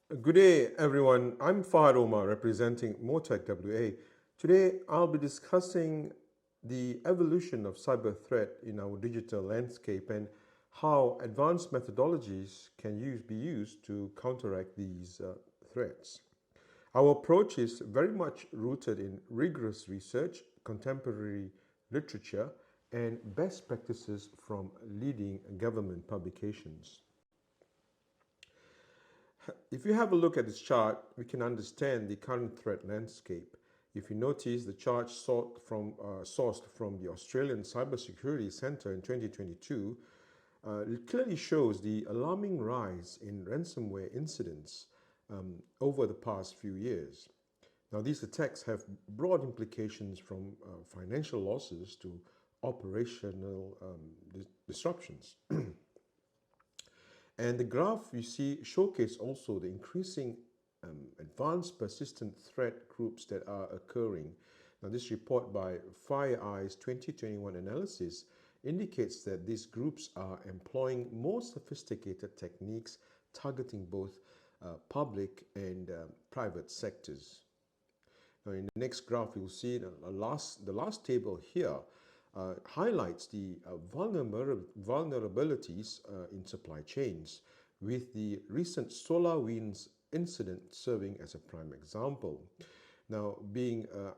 Good day, everyone. I'm Fahad Omar representing MOTECHWA. Today, I'll be discussing the evolution of cyber threat in our digital landscape and how advanced methodologies be used to counteract these threats. Our approach is very much rooted in rigorous research, contemporary literature, and best practices from leading government publications. If you have a look at this chart, we can understand the current threat landscape. If you notice, the chart sourced from the Australian Cybersecurity Centre in 2022, it clearly shows the alarming rise in ransomware incidents over the past few years. Now, these attacks have broad implications from financial losses to operational disruptions. And the graph you see showcase also the increasing advanced persistent threat groups that are occurring. Now, this report by FireEye's 2021 analysis indicates that these groups are employing more sophisticated techniques targeting both public and private sectors. Now, in the next graph, you'll see the last table here highlights the vulnerabilities in supply chains, with the recent SolarWinds incident serving as a prime example. Now, being a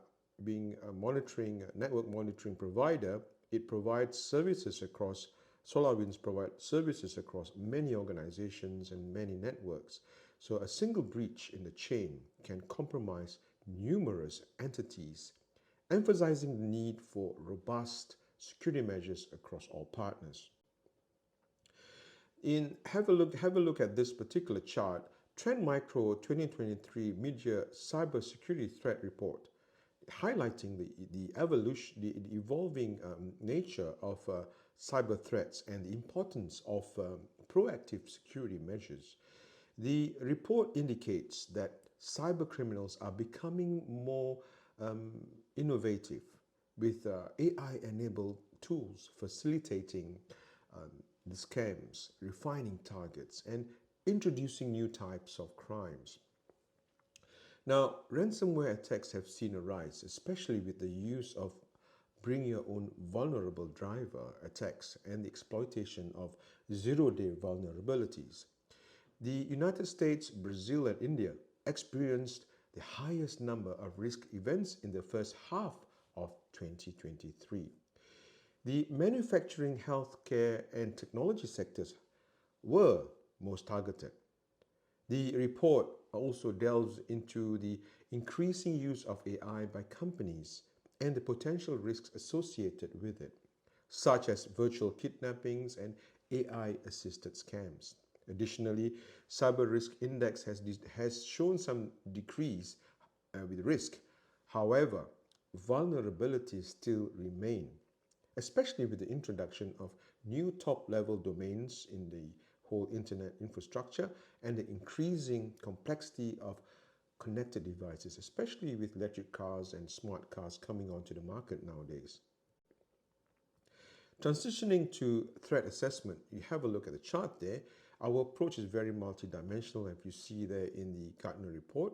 network monitoring provider, it provides services across SolarWinds provides services across many organizations and many networks. So a single breach in the chain can compromise numerous entities, emphasizing the need for robust security measures across all partners. Have a look at this particular chart, Trend Micro 2023 Media Cybersecurity Threat Report, highlighting the evolving nature of cyber threats and the importance of proactive security measures. The report indicates that cyber criminals are becoming more innovative, with AI-enabled tools facilitating um, the scams, refining targets, and introducing new types of crimes. Now, ransomware attacks have seen a rise, especially with the use of bring your own vulnerable driver attacks and the exploitation of zero-day vulnerabilities. The United States, Brazil, and India experienced the highest number of risk events in the first half of 2023. The manufacturing, healthcare, and technology sectors were most targeted. The report also delves into the increasing use of AI by companies and the potential risks associated with it, such as virtual kidnappings and AI-assisted scams. Additionally, cyber risk index has shown some decrease with risk. However, vulnerabilities still remain, especially with the introduction of new top-level domains in the whole internet infrastructure and the increasing complexity of connected devices, especially with electric cars and smart cars coming onto the market nowadays. Transitioning to threat assessment, you have a look at the chart there. Our approach is very multidimensional, as you see there in the Gartner report,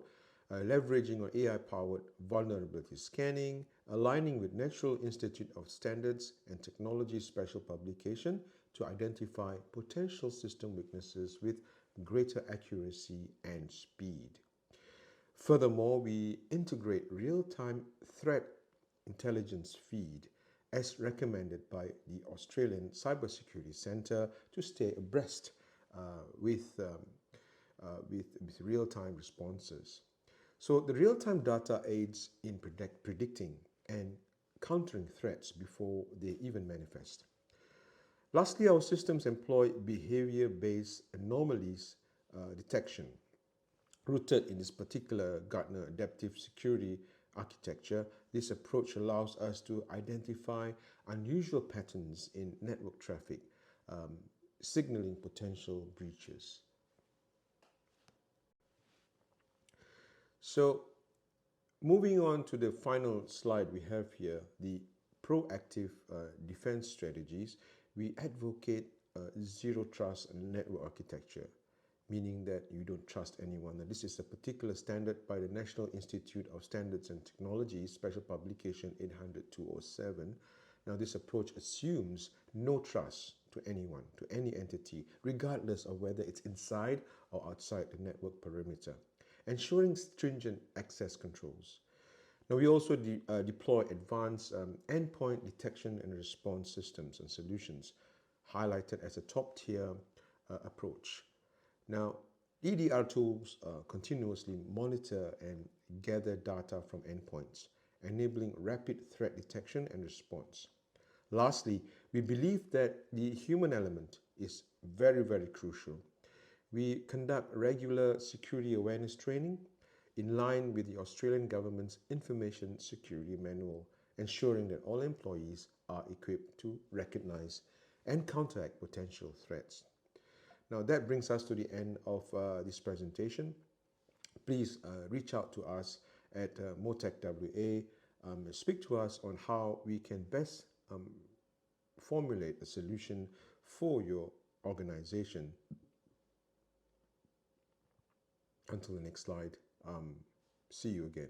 leveraging on AI-powered vulnerability scanning, aligning with National Institute of Standards and Technology special publication to identify potential system weaknesses with greater accuracy and speed. Furthermore, we integrate real-time threat intelligence feed as recommended by the Australian Cybersecurity Centre to stay abreast with real-time responses. So the real-time data aids in predicting and countering threats before they even manifest. Lastly, our systems employ behavior-based anomalies detection. Rooted in this particular Gartner adaptive security architecture, this approach allows us to identify unusual patterns in network traffic, signaling potential breaches. So, moving on to the final slide we have here, the proactive defense strategies, we advocate zero trust network architecture. meaning that you don't trust anyone. And this is a particular standard by the National Institute of Standards and Technology, Special Publication 800-207. Now, this approach assumes no trust to anyone, to any entity, regardless of whether it's inside or outside the network perimeter, ensuring stringent access controls. Now, we also deploy advanced endpoint detection and response systems and solutions, highlighted as a top-tier approach. Now, EDR tools continuously monitor and gather data from endpoints, enabling rapid threat detection and response. Lastly, we believe that the human element is very, very crucial. We conduct regular security awareness training in line with the Australian government's Information Security Manual, ensuring that all employees are equipped to recognize and counteract potential threats. Now that brings us to the end of this presentation. Please reach out to us at MOTECHWA. Speak to us on how we can best formulate a solution for your organization. Until the next slide, see you again.